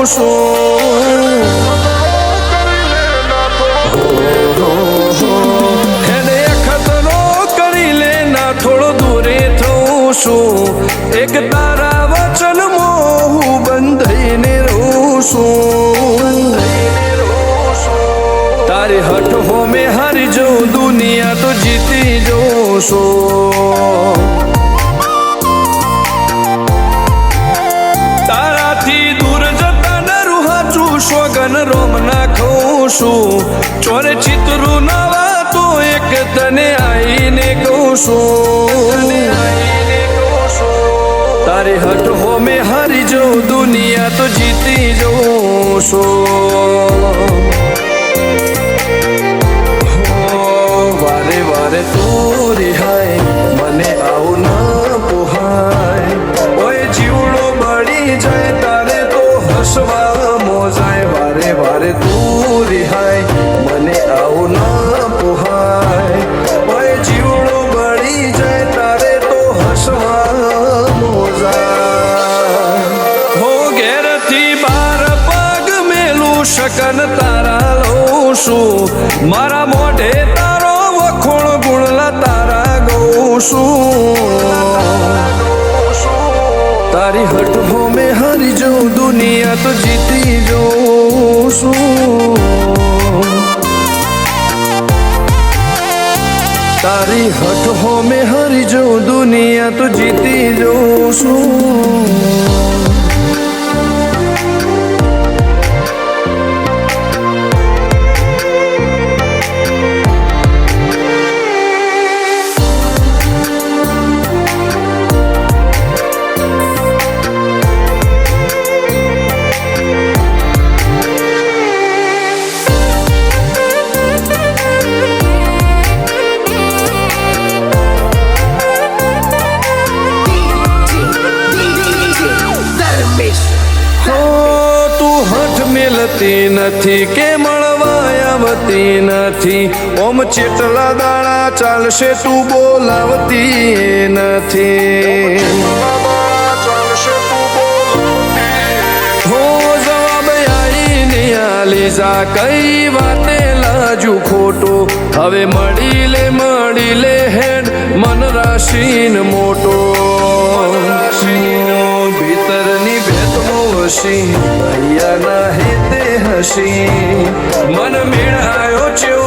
છું એને ખતરો કરી લે ના થોડો દૂરે થઉં છું એક તારા વચનમાં હું બંધાઈને રહું છું તારી હઠ હો મેં હારી જાઉં દુનિયા તો જીતી જાઉં છું તારાથી દૂર જતા નરું હાચું સોગન રોમ નાખું છું ચોરે ચિત્રું નવા તો એક તને આઈને કહું છું તારી હઠ હો મેં હારી જાઉં દુનિયા તો જીતી જાઉં છું વારે વારે તું રિહાય મને આવું ના પોહાય ઓય જીવડો બળી જાય તારે તો હસવા મોજાય વારે વારે તું રિહાય મને આવું ના પોહાય ઓય જીવડો બળી જાય તારે તો હસવા મોજાય હો ઘેરથી બાર પગ મેલું શકન તારા લઉં છું મારા મોઢે તારો વખોણ ગુણલા તારા ગઉં છું તારી હઠ હો મેં હારી જાઉં દુનિયા તો જીતી જાઉં છું તારી હઠ હો મેં હારી જાઉં દુનિયા તો જીતી જાઉં છું મેલતી નથી કે મળવા આવતી નથી ઓમ ચેટલા દાડા ચાલશે તું બોલાવતી નથી હો જવાબ આઈને આલી જા કઈ વાતે લાજુ ખોટો હવે મળી લે હેડ મન રાશીન મોટો ભીતરની ભેદમો હસી ભૈયા ના હેતે હસી મન મેળાયો છો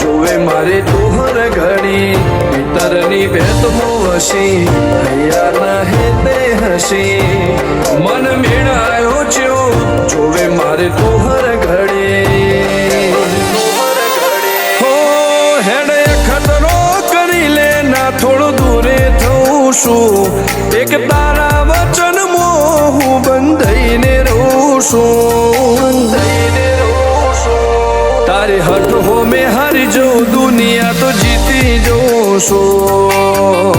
જોવે મારે તોહર ઘડી ભીતરની ભેદમો હસી ભૈયા ના હેતે હસી મન મેળાયો છો જોવે મારે તોહર ઘડી હો હેડે ખતરો કરી લે ના થોડું દૂરે થઉં છું એક તારા વચનમાં હું બંધાઈને રહું છું તારી હઠ હો મેં હારી જાઉં દુનિયા તો જીતી જાઉં છું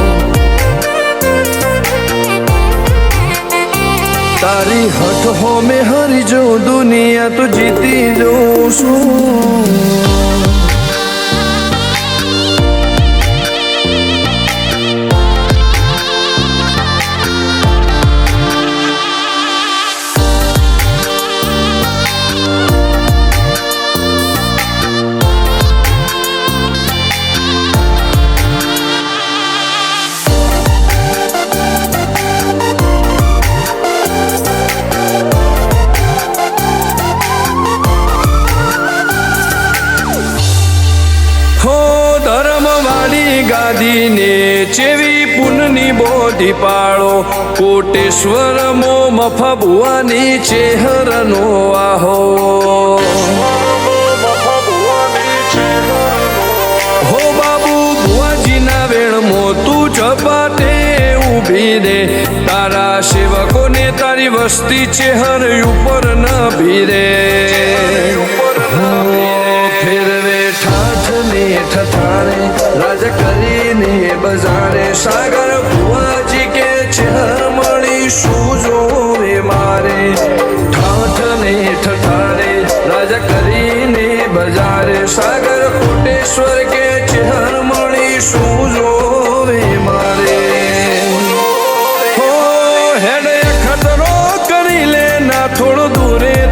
તારી હઠ હો મેં હારી જાઉં દુનિયા તો જીતી જાઉં છું ગાદીને ચેવી પુનની બોધી પાળો કોટેશ્વર મો મફા ભુવાની ચેહરનો આહો હો બાબુ ભુવાજીના વેણમો તું ઝપાટે ઊભી દે તારા સેવકોને તારી વસ્તી ચેહર ઉપર ન ભીરે ફેરવે ઠાઠ ને ઠઠારે રાજ કરીને બજારે સાગર ભુવાજી કે ચેહર મળી શું જોવે મારે ઠાઠ ને ઠઠારે રાજ કરીને બજારે સાગર કોટેશ્વર કે ચેહર મળી શું જોવે મારે હો હેડે ખતરો કરી લે ના થોડો દૂરે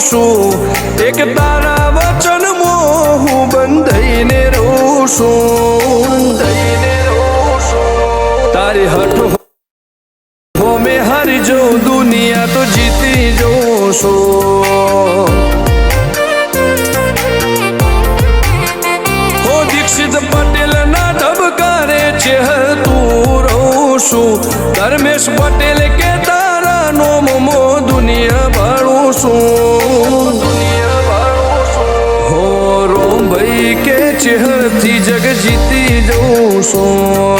છું એક તારા વચનમાં હું બંધાઈને રહું છું તારી હઠ હોમે હારી જાઉં દુનિયા તો જીતી જાઉં છું હો દીક્ષિત પટેલ ના ધબકારે ચહેતું રહું છું ધર્મેશ પટેલ કે તારા નોમો દુનિયા ભાળું છું હો રોમ ભાઈ કે ચહેરથી જગ જીતી જઉં છું